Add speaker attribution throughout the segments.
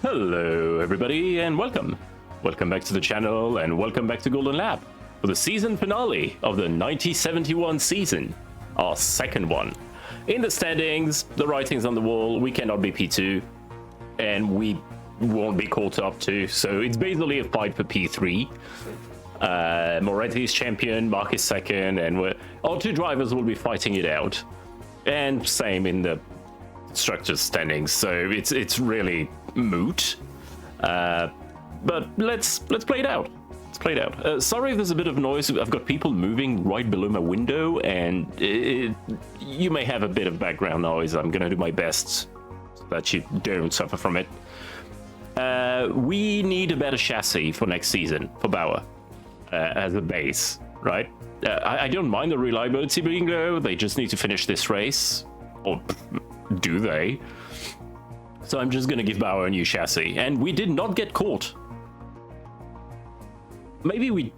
Speaker 1: Hello everybody and welcome. Welcome back to the channel and welcome back to Golden Lab for the season finale of the 1971 season, our second one. In the standings, the writing's on the wall, we cannot be P2 and we won't be caught up to, so it's basically a fight for P3. Moretti's champion, Mark is second, and our two drivers will be fighting it out. And same in the structure standings, so it's really moot. But let's play it out. Let's play it out. Sorry if there's a bit of noise. I've got people moving right below my window, and you may have a bit of background noise. I'm gonna do my best so that you don't suffer from it. We need a better chassis for next season for Bauer as a base, right? I don't mind the reliability being low. They just need to finish this race, or do they? So I'm just gonna give Bauer a new chassis, and we did not get caught. Maybe we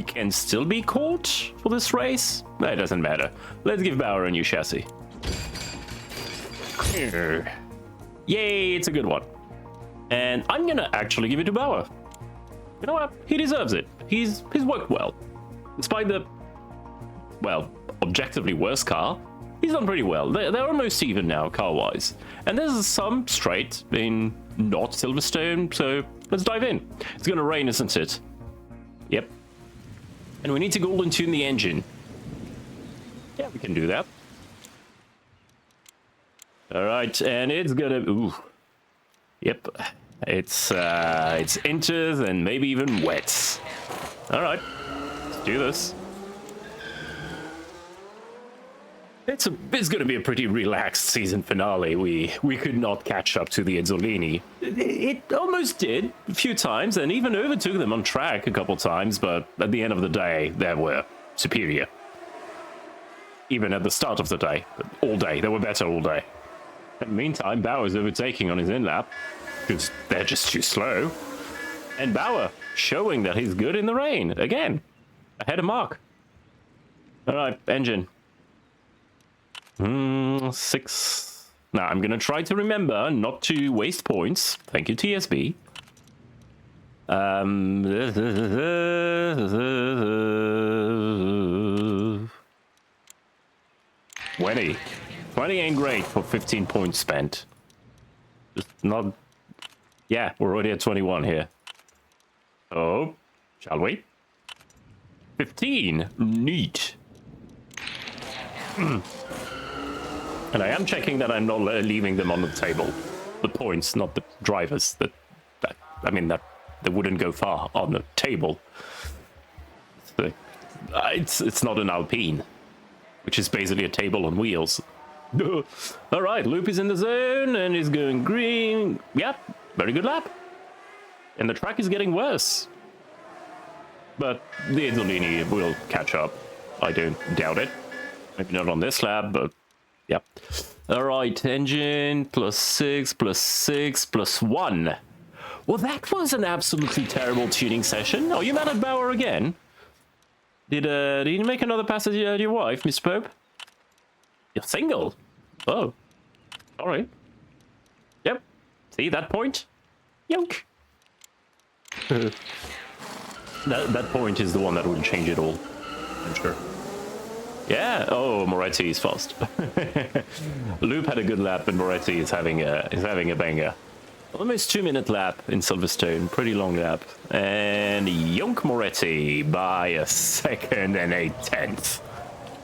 Speaker 1: can still be caught for this race. No, it doesn't matter. Let's give Bauer a new chassis. Yay, it's a good one. And I'm gonna actually give it to Bauer. You know what? He deserves it. He's worked well. Despite the, well, objectively worse car, he's done pretty well. They're almost even now, car-wise. And there's some straight in not Silverstone, so let's dive in. It's gonna rain, isn't it? Yep. And we need to golden tune the engine. Yeah, we can do that. All right, and it's gonna, ooh. Yep, it's inches and maybe even wets. All right, let's do this. It's going to be a pretty relaxed season finale. We could not catch up to the Ezzolini. It almost did a few times, and even overtook them on track a couple times, but at the end of the day, they were superior. Even at the start of the day, all day, they were better all day. In the meantime, Bauer's overtaking on his in-lap, because they're just too slow. And Bauer showing that he's good in the rain, again, ahead of Mark. All right, engine. 6. Now, I'm going to try to remember not to waste points. Thank you, TSB. 20. 20 ain't great for 15 points spent. Just not... Yeah, we're already at 21 here. Oh, shall we? 15. Neat. And I am checking that I'm not leaving them on the table. The points, not the drivers. That they wouldn't go far on the table. It's not an Alpine, which is basically a table on wheels. All right, Loop is in the zone and is going green. Yeah, very good lap. And the track is getting worse. But the Ezzolini will catch up. I don't doubt it. Maybe not on this lap, but yeah. All right, engine +6 +6 +1. Well, that was an absolutely terrible tuning session. Oh, you mad at Bauer again? Did you make another pass at your wife, Miss Pope? You're single. Oh, sorry. Yep. See that point? Yoink. that point is the one that will change it all. I'm sure. Yeah. Oh, Moretti is fast. Loop had a good lap, and Moretti is having a banger. Almost 2-minute lap in Silverstone. Pretty long lap. And yoink Moretti by a second and 8/10.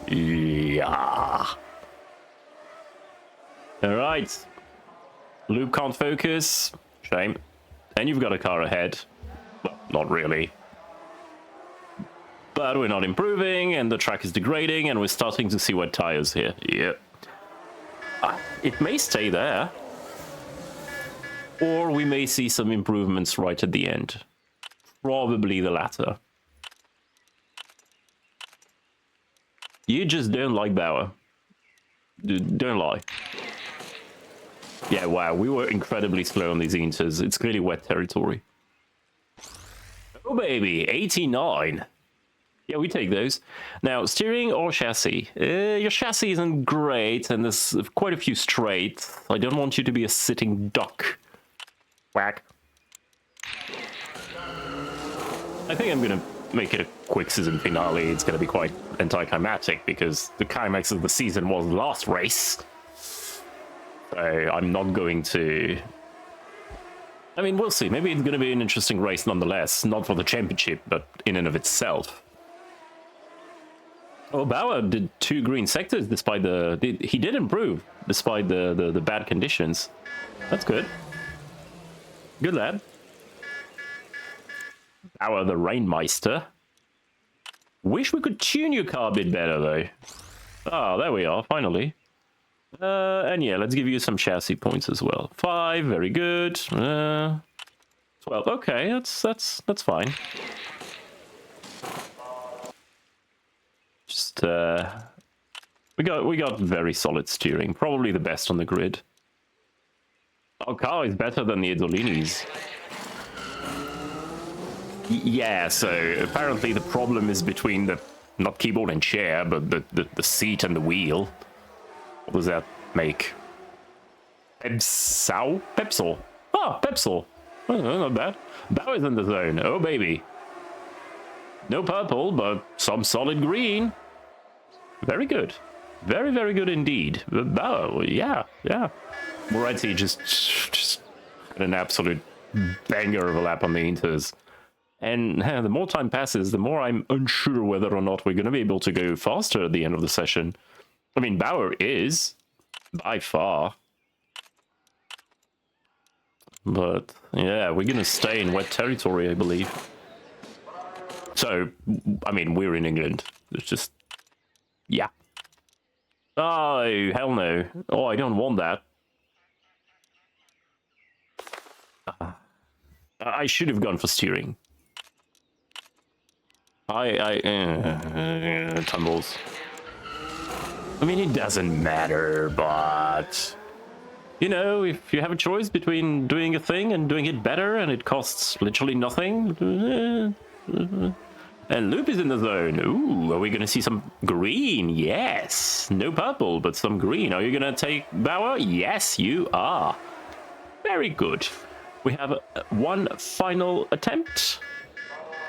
Speaker 1: Yeah. All right. Loop can't focus. Shame. And you've got a car ahead. Well, not really. But we're not improving, and the track is degrading, and we're starting to see wet tires here. Yep. It may stay there. Or we may see some improvements right at the end. Probably the latter. You just don't like Bauer. Don't lie. Yeah, wow, we were incredibly slow on these inters. It's clearly wet territory. Oh, baby, 89. Yeah, we take those. Now, steering or chassis? Your chassis isn't great, and there's quite a few straights. I don't want you to be a sitting duck. Whack. I think I'm gonna make it a quick season finale. It's gonna be quite anticlimactic because the climax of the season was the last race. So I'm not going to... I mean, we'll see. Maybe it's gonna be an interesting race nonetheless. Not for the championship, but in and of itself. Oh, Bauer did 2 green sectors despite the... He did improve despite the bad conditions. That's good. Good lad. Bauer the Rainmeister. Wish we could tune your car a bit better, though. Oh, there we are, finally. And yeah, let's give you some chassis points as well. 5, very good. 12, okay, that's fine. Just we got very solid steering, probably the best on the grid. Our car is better than the Isolini's. Yeah, so apparently the problem is between the, not keyboard and chair, but the seat and the wheel. What does that make? Pepsol? Pepsol. Oh, Pepsol. Oh, not bad. Bauer's in the zone. Oh, baby. No purple, but some solid green. Very good. Very, very good indeed. Bauer, yeah. Moretti just had an absolute banger of a lap on the Inters. And the more time passes, the more I'm unsure whether or not we're going to be able to go faster at the end of the session. I mean, Bauer is, by far. But, yeah, we're going to stay in wet territory, I believe. So, I mean, we're in England. It's just, yeah. Oh, hell no. Oh, I don't want that. I should have gone for steering. Tumbles. I mean, it doesn't matter, but... You know, if you have a choice between doing a thing and doing it better and it costs literally nothing... And Loop is in the zone. Ooh, are we going to see some green? Yes. No purple, but some green. Are you going to take Bauer? Yes, you are. Very good. We have one final attempt.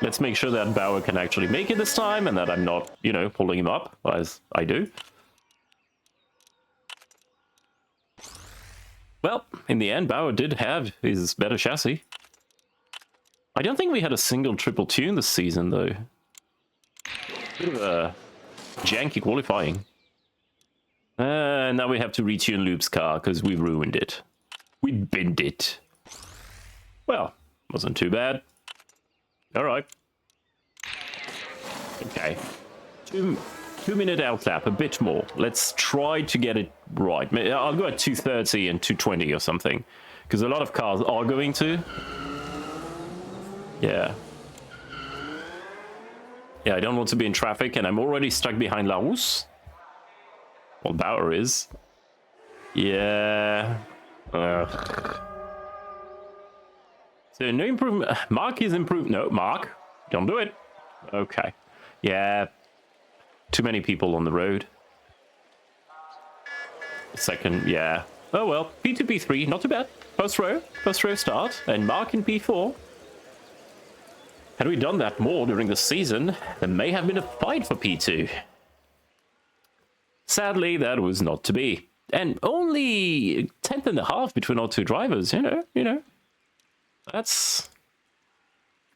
Speaker 1: Let's make sure that Bauer can actually make it this time and that I'm not, you know, pulling him up as I do. Well, in the end, Bauer did have his better chassis. I don't think we had a single triple tune this season, though. Bit of a janky qualifying. Now we have to retune Loop's car, because we ruined it. We binned it. Well, wasn't too bad. Alright. Okay. 2-minute outlap, a bit more. Let's try to get it right. I'll go at 2:30 and 2:20 or something. Because a lot of cars are going to. Yeah. Yeah, I don't want to be in traffic, and I'm already stuck behind Larousse. Well, Bauer is. Yeah. So, no improvement. Mark is improved. No, Mark. Don't do it. Okay. Yeah. Too many people on the road. Second, yeah. Oh well. P2, P3, not too bad. First row start. And Mark in P4. Had we done that more during the season, there may have been a fight for P2. Sadly, that was not to be. And only 10th and a half between our two drivers, you know. That's...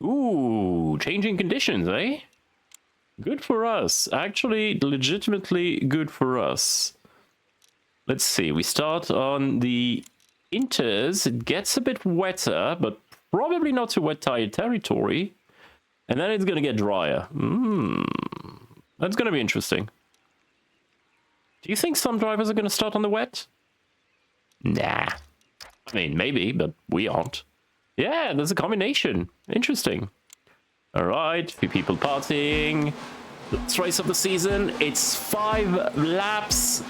Speaker 1: Ooh, changing conditions, eh? Good for us. Actually, legitimately good for us. Let's see, we start on the Inters. It gets a bit wetter, but probably not too wet tire territory. And then it's going to get drier. That's going to be interesting. Do you think some drivers are going to start on the wet? Nah. I mean, maybe, but we aren't. Yeah, there's a combination. Interesting. All right, few people partying. Last race of the season. It's 5 laps.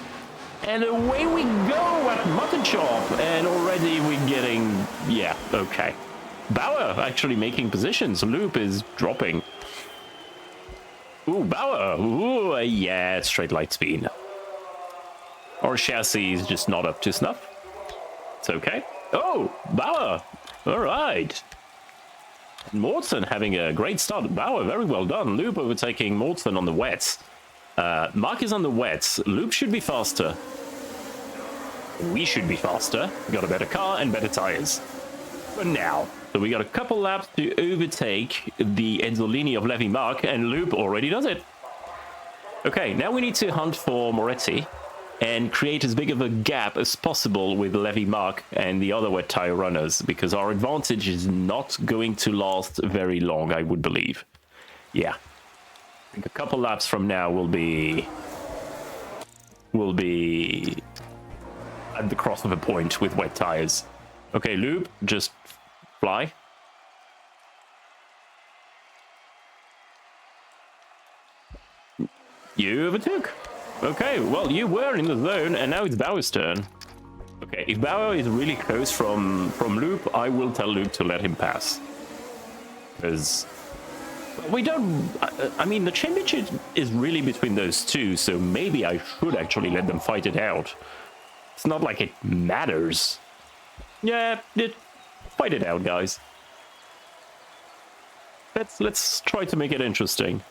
Speaker 1: And away we go at Mutton Chop. And already we're getting... Yeah, okay. Bauer actually making positions. Loop is dropping. Ooh, Bauer. Ooh, yeah, straight light speed. Our chassis is just not up to snuff. It's okay. Oh, Bauer. All right. Morton having a great start. Bauer, very well done. Loop overtaking Morton on the wets. Mark is on the wets. Loop should be faster. We should be faster. We got a better car and better tires. For now. So we got a couple laps to overtake the Enzolini of Levy Mark, and Loop already does it. Okay, now we need to hunt for Moretti and create as big of a gap as possible with Levy Mark and the other wet tire runners, because our advantage is not going to last very long, I would believe. Yeah. I think a couple laps from now will be at the cross of a point with wet tires. Okay, Loop, just fly. You overtook. Okay, well, you were in the zone, and now it's Bauer's turn. Okay, if Bauer is really close from Loop, I will tell Loop to let him pass. Because we don't... I mean, the championship is really between those two, so maybe I should actually let them fight it out. It's not like it matters. Yeah, fight it out, guys. Let's try to make it interesting.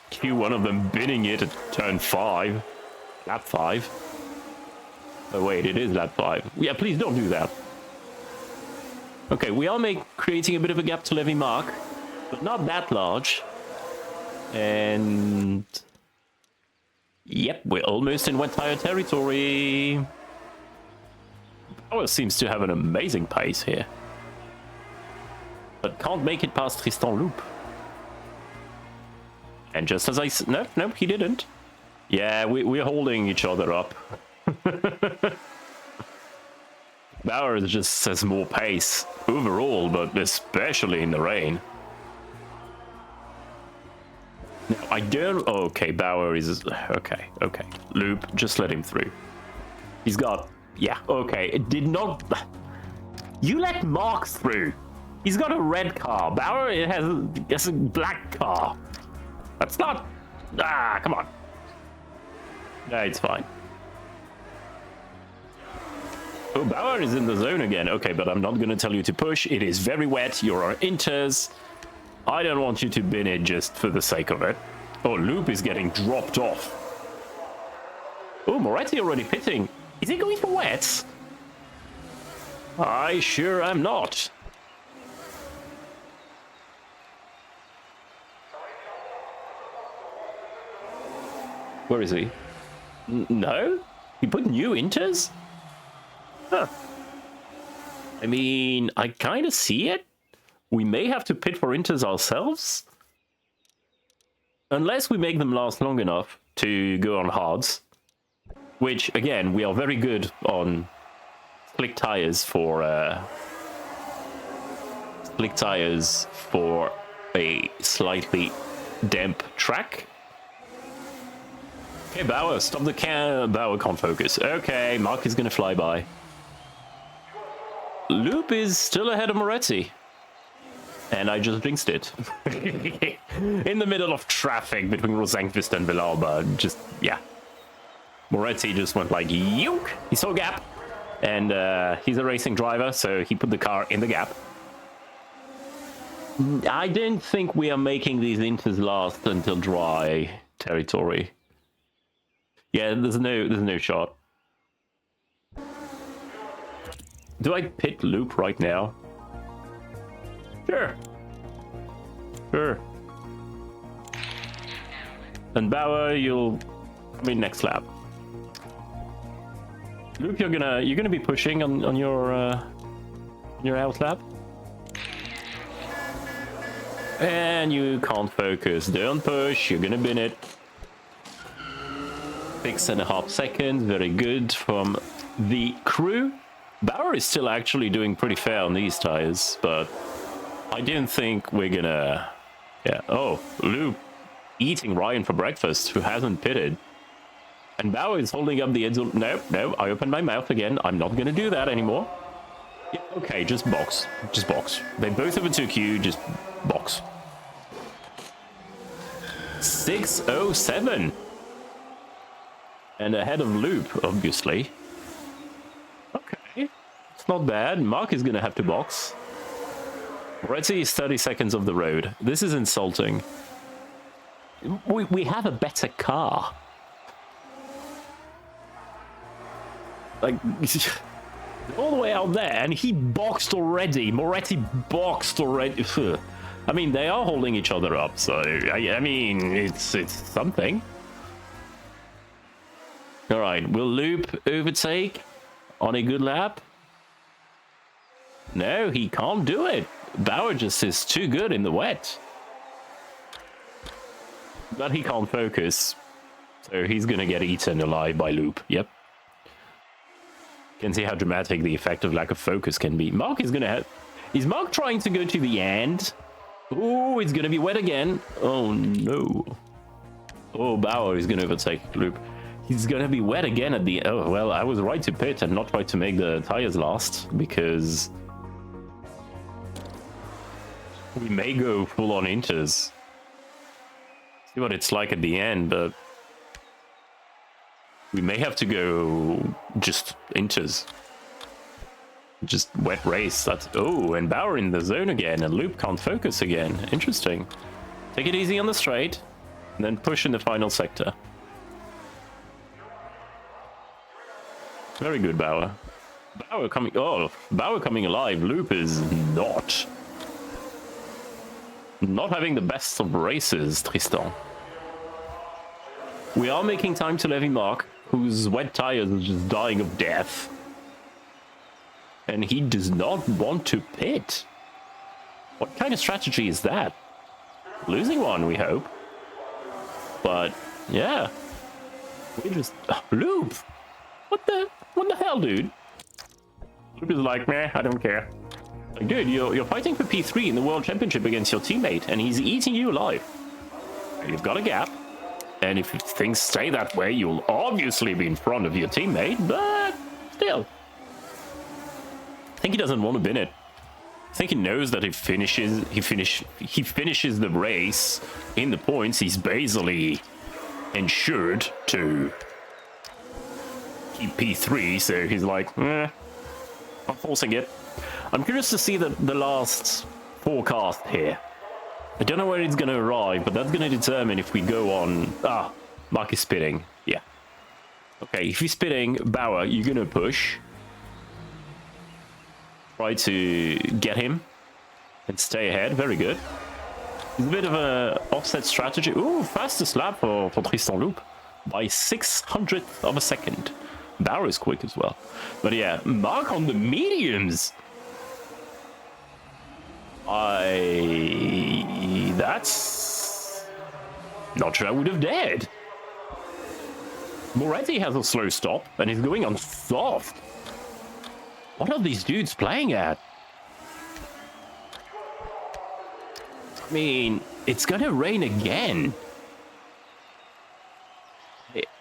Speaker 1: Cue one of them binning it at turn 5. Lap 5. Oh wait, it is lap 5. Yeah, please don't do that. Okay, we are creating a bit of a gap to Levy Mark, but not that large. And... yep, we're almost in wet tire territory. Bauer seems to have an amazing pace here. But can't make it past Tristan Loop. And just as I... no, he didn't. Yeah, we're holding each other up. Bauer just has more pace overall, but especially in the rain. Now, I don't... okay, Bauer is... okay. Loop, just let him through. He's got... yeah, okay, it did not... you let Mark through. He's got a red car. Bauer has a black car. That's not... ah, come on. No, it's fine. Oh, Bauer is in the zone again. Okay, but I'm not going to tell you to push. It is very wet. You're on inters. I don't want you to bin it just for the sake of it. Oh, Loop is getting dropped off. Oh, Moretti already pitting. Is he going for wets? I sure am not. Where is he? No? He put new inters? Huh. I mean, I kind of see it. We may have to pit for inters ourselves. Unless we make them last long enough to go on hards. Which, again, we are very good on slick tires for a slightly damp track. Okay, Bauer, stop the can. Bauer can't focus. Okay, Mark is gonna fly by. Loop is still ahead of Moretti. And I just jinxed it. In the middle of traffic between Rosenqvist and Villalba. Just, yeah. Moretti just went like, yoke! He saw a gap. And he's a racing driver, so he put the car in the gap. I don't think we are making these inters last until dry territory. Yeah, there's no shot. Do I pit Loop right now? Sure. And Bauer, you'll... I mean, next lap. Loop, you're gonna be pushing on your out lap. And you can't focus. Don't push. You're gonna bin it. 6.5 seconds. Very good from the crew. Bauer is still actually doing pretty fair on these tires, but I don't think we're gonna... yeah. Oh, Loop eating Ryan for breakfast, who hasn't pitted. And Bauer is holding up the edge. No, I opened my mouth again. I'm not gonna do that anymore. Yeah, okay, just box. Just box. They both overtook you, just box. 6:07. And ahead of Loop, obviously. Okay. It's not bad. Mark is gonna have to box. Moretti is 30 seconds off the road. This is insulting. We have a better car. Like, all the way out there, and he boxed already. Moretti boxed already. I mean, they are holding each other up, so I mean, it's something. All right, will Loop overtake on a good lap? No, he can't do it. Bauer just is too good in the wet. But he can't focus, so he's gonna get eaten alive by Loop. Yep. Can see how dramatic the effect of lack of focus can be. Mark is gonna have... Is Mark trying to go to the end? Oh, it's gonna be wet again. Oh, no. Oh, Bauer is gonna overtake Loop. He's gonna be wet again at the... Oh, well, I was right to pit and not try to make the tires last, because... we may go full-on inters. See what it's like at the end, but... we may have to go just inters. Just wet race. That's... Oh, and Bauer in the zone again, and Loop can't focus again. Interesting. Take it easy on the straight, and then push in the final sector. Very good, Bauer. Bauer coming... Oh, Bauer coming alive. Loop is not. Not having the best of races, Tristan. We are making time to Levy Mark, whose wet tires are just dying of death. And he does not want to pit. What kind of strategy is that? Losing one, we hope. But, yeah. We just... Loop! What the hell, dude? Loop is like, meh, I don't care. Like, dude, you're fighting for P3 in the World Championship against your teammate, and he's eating you alive. You've got a gap. And if things stay that way, you'll obviously be in front of your teammate, but still. I think he doesn't want to bin it. I think he knows that if he finishes the race in the points, he's basically ensured to keep P3, so he's like, I'm forcing it. I'm curious to see the last forecast here. I don't know where it's going to arrive, but that's going to determine if we go on... Ah, Mark is spitting. Yeah. Okay, if he's spitting, Bauer, you're going to push. Try to get him and stay ahead. Very good. It's a bit of a offset strategy. Ooh, fastest lap for Tristan Loop by 600th of a second. Bauer is quick as well. But yeah, Mark on the mediums. That's... not sure I would have dared. Moretti has a slow stop, and he's going on soft. What are these dudes playing at? I mean, it's gonna rain again.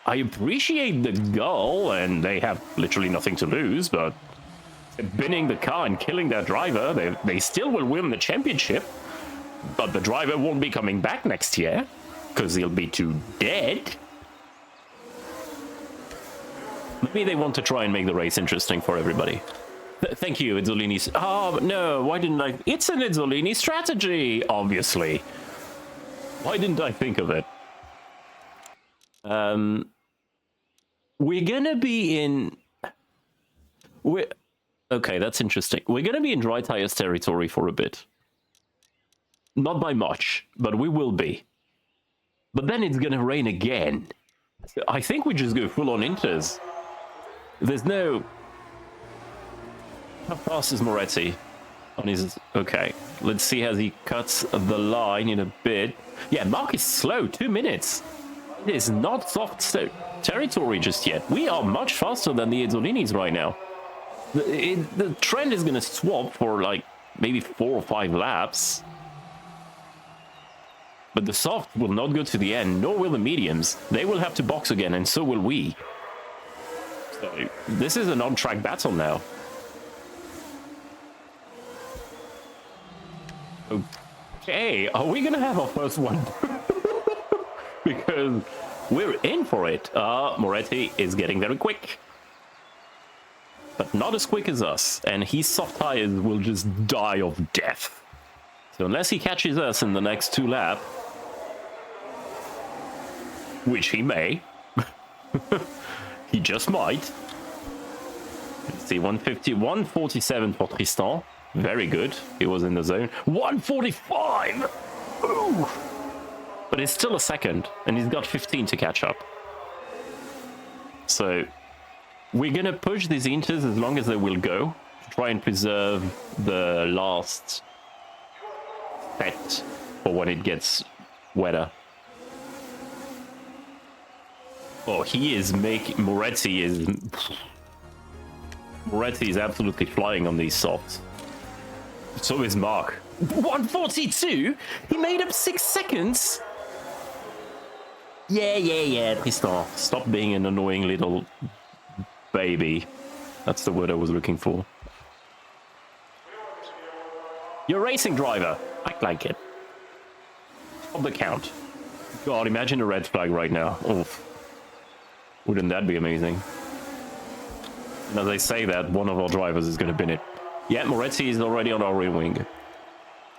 Speaker 1: I appreciate the goal, and they have literally nothing to lose, but binning the car and killing their driver, they still will win the championship, but the driver won't be coming back next year, because he'll be too dead. Maybe they want to try and make the race interesting for everybody. Thank you, Izzolini's... Oh, no, why didn't I... It's an Izzolini strategy, obviously. Why didn't I think of it? We're gonna be in... Okay, that's interesting. We're gonna be in dry tires territory for a bit. Not by much, but we will be. But then it's gonna rain again. I think we just go full on inters. There's no... How fast is Moretti on his... Okay, let's see as he cuts the line in a bit. Yeah, Mark is slow, 2 minutes. It is not soft territory just yet. We are much faster than the Izzolinis right now. The trend is going to swap for like maybe 4 or 5 laps. But the soft will not go to the end, nor will the mediums. They will have to box again, and so will we. So this is an on-track battle now. Okay, are we going to have our first one? Because we're in for it. Moretti is getting very quick. But not as quick as us. And his soft tires will just die of death. So unless he catches us in the next 2 laps, which he may, he just might. Let's see, 150, 147 for Tristan. Very good. He was in the zone. 145! Ooh! But it's still a second, and he's got 15 to catch up. So we're gonna push these inters as long as they will go to try and preserve the last set for when it gets wetter. Oh, he is making... Moretti is absolutely flying on these softs. So is Mark. 142? He made up 6 seconds? Yeah, Tristan. Stop being an annoying little baby. That's the word I was looking for. You're a racing driver. Act like it. Stop the count. God, imagine a red flag right now. Oof. Wouldn't that be amazing? And as I say that, one of our drivers is going to bin it. Yeah, Moretti is already on our rear wing.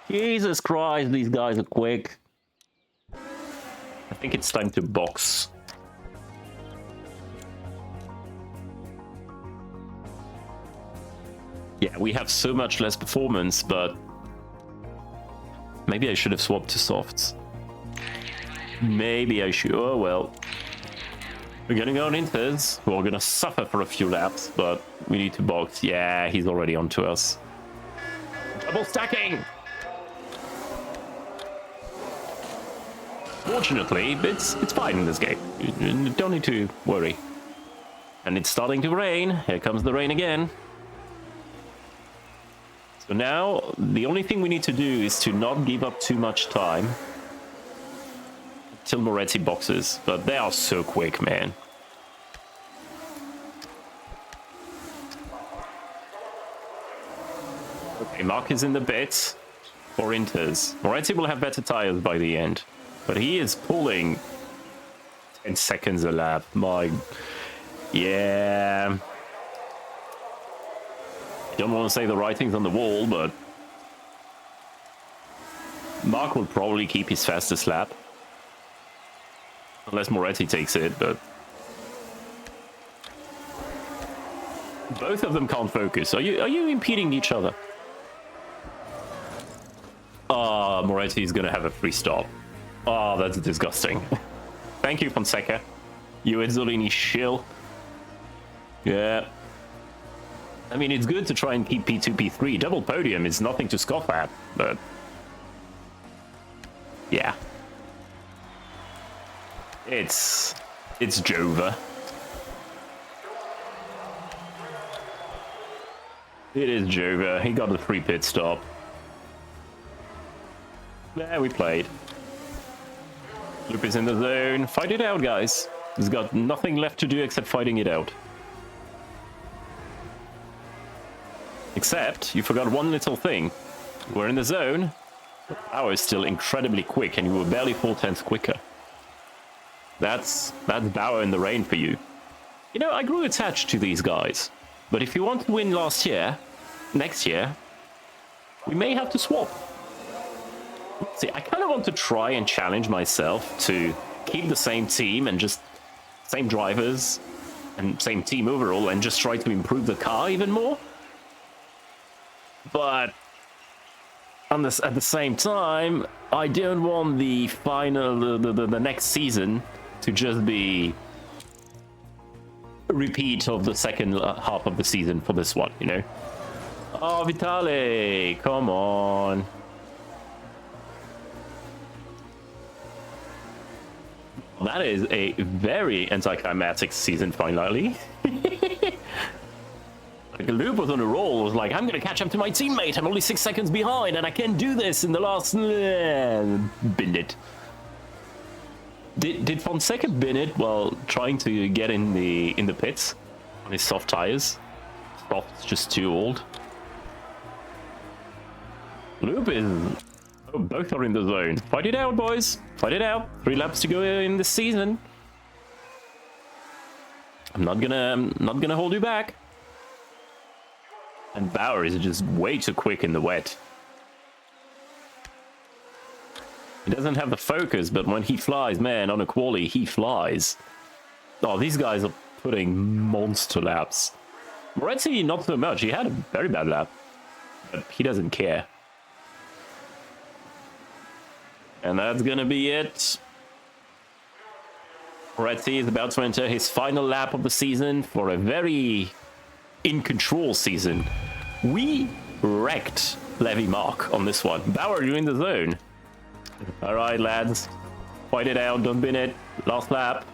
Speaker 1: Jesus Christ, these guys are quick. I think it's time to box. Yeah, we have so much less performance, but maybe I should have swapped to softs. Maybe I should. Oh well. We're getting on inters. We're gonna suffer for a few laps, but we need to box. Yeah, he's already onto us. Double stacking! Fortunately, it's fine in this game. You don't need to worry. And it's starting to rain. Here comes the rain again. So now, the only thing we need to do is to not give up too much time till Moretti boxes, but they are so quick, man. Okay, Mark is in the bit for inters. Moretti will have better tires by the end, but he is pulling 10 seconds a lap. Yeah. I don't want to say the writing's on the wall, but Mark will probably keep his fastest lap. Unless Moretti takes it, but both of them can't focus. Are you impeding each other? Ah, Moretti is gonna have a free stop. Oh, that's disgusting. Thank you, Fonseca. You Ezzolini shill. Yeah. I mean, it's good to try and keep P2, P3. Double podium is nothing to scoff at, but yeah. It's Jova. It is Jova. He got a free pit stop. There we played. Loop is in the zone. Fight it out, guys. He's got nothing left to do except fighting it out. Except, you forgot one little thing. We're in the zone. Power is still incredibly quick, and you were barely 4/10 quicker. That's Bauer in the rain for you. You know, I grew attached to these guys. But if you want to win next year, we may have to swap. See, I kind of want to try and challenge myself to keep the same team and just same drivers and same team overall and just try to improve the car even more. But at the same time, I don't want the final, the next season to just be a repeat of the second half of the season for this one, you know? Oh, Vitale, come on. That is a very anticlimactic season, finally. Like, Loop was on a roll, was like, I'm gonna catch up to my teammate, I'm only 6 seconds behind, and I can do this in the last... bin it. Did Fonseca bin it while trying to get in the pits on his soft tires? Soft's just too old. Loop is... Oh, both are in the zone. Fight it out, boys. Fight it out. 3 laps to go in this season. I'm not gonna hold you back. And Bauer is just way too quick in the wet. He doesn't have the focus, but when he flies, man, on a quali, he flies. Oh, these guys are putting monster laps. Moretti, not so much. He had a very bad lap, but he doesn't care. And that's gonna be it. Moretti is about to enter his final lap of the season for a very in-control season. We wrecked Levy Mark on this one. Bauer, you're in the zone. All right, lads. Fight it out, don't bin it. Last lap.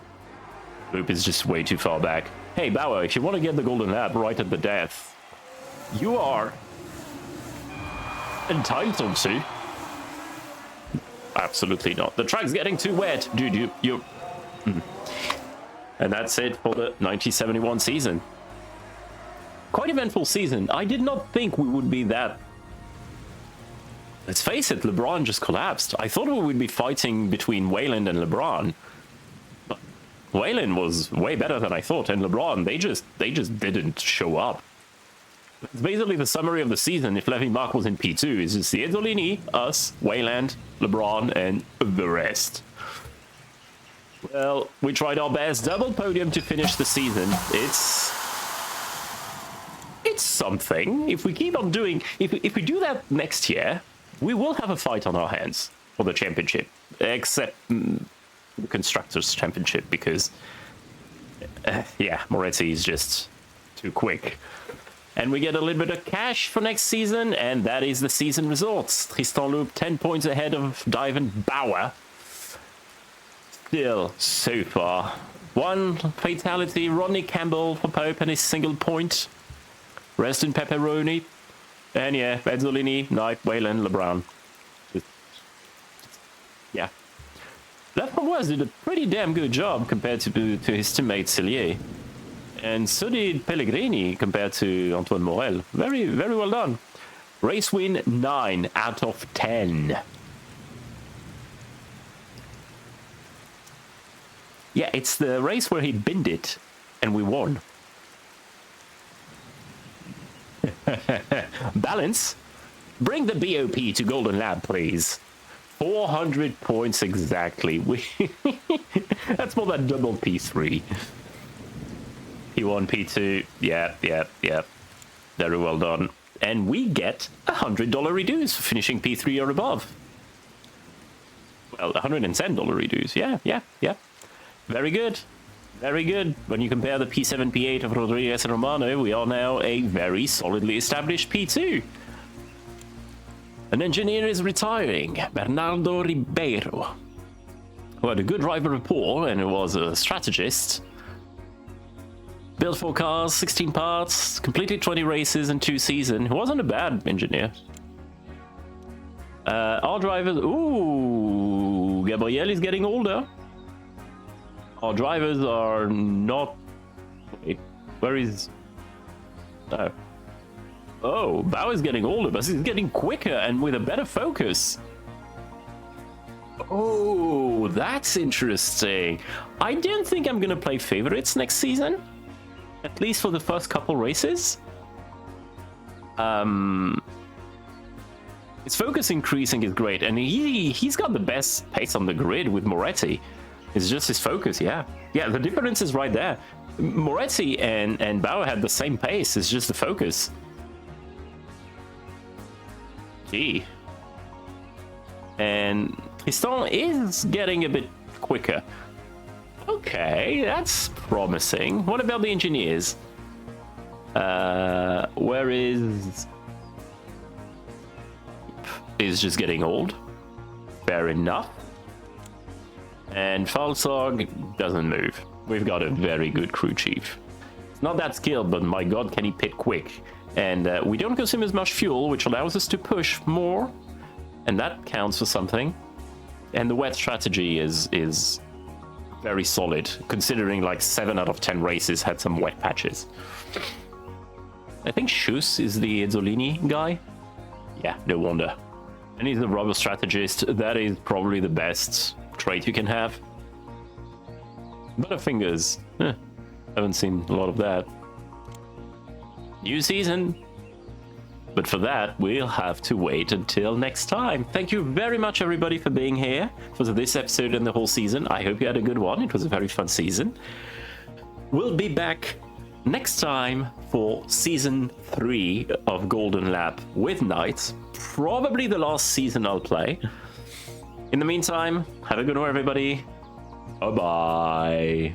Speaker 1: Loop is just way too far back. Hey, Bauer, if you want to get the golden lap right at the death, you are entitled to. Absolutely not. The track's getting too wet. Dude, you... And that's it for the 1971 season. Quite eventful season. I did not think we would be that... Let's face it, LeBron just collapsed. I thought we would be fighting between Wayland and LeBron. But Wayland was way better than I thought, and LeBron, they just didn't show up. It's basically the summary of the season if Levy Mark was in P2. It's just the Ezzolini, us, Wayland, LeBron, and the rest. Well, we tried our best. Double podium to finish the season. It's something. If we keep on doing... If we do that next year, we will have a fight on our hands for the championship. Except the Constructors' Championship, because... yeah, Moretti is just too quick. And we get a little bit of cash for next season, and that is the season results. Tristan Loop 10 points ahead of Divan Bauer. Still, so far. One fatality, Rodney Campbell for Pope and his single point. Rest in Pepperoni. And yeah, Ezzolini, Knight, Wayland, LeBron. Yeah. Laframboise did a pretty damn good job compared to his teammate Cellier. And so did Pellegrini compared to Antoine Morel. Very, very well done. Race win 9 out of 10. Yeah, it's the race where he binned it, and we won. Balance. Bring the BOP to Golden Lab, please. 400 points exactly. That's more than double P3. P1, P2. Yeah. Very well done. And we get $100 reduce for finishing P3 or above. Well, $110 reduce. Yeah. Very good. Very good. When you compare the P7, P8 of Rodriguez and Romano, we are now a very solidly established P2. An engineer is retiring, Bernardo Ribeiro, who had a good driver rapport and was a strategist. Built 4 cars, 16 parts, completed 20 races in 2 seasons. He wasn't a bad engineer. Our drivers... Ooh, Gabriel is getting older. Our drivers are not... Wait, where is... Oh. Oh, Bauer's getting older, but he's getting quicker and with a better focus. Oh, that's interesting. I don't think I'm going to play favorites next season. At least for the first couple races. His focus increasing is great, and he's got the best pace on the grid with Moretti. It's just his focus, yeah. Yeah, the difference is right there. Moretti and Bauer had the same pace, it's just the focus. Gee. And Tristan is getting a bit quicker. Okay, that's promising. What about the engineers? Where is... Is just getting old. Fair enough. And Falsog doesn't move. We've got a very good crew chief. It's not that skilled, but my god, can he pit quick. And we don't consume as much fuel, which allows us to push more. And that counts for something. And the wet strategy is very solid, considering like 7 out of 10 races had some wet patches. I think Schuss is the Ezzolini guy. Yeah, no wonder. And he's a rubber strategist. That is probably the best trait you can have. Butterfingers. Haven't seen a lot of that. New season. But for that, we'll have to wait until next time. Thank you very much, everybody, for being here for this episode and the whole season. I hope you had a good one. It was a very fun season. We'll be back next time for season 3 of Golden Lap with Knights. Probably the last season I'll play. In the meantime, have a good one, everybody. Bye-bye.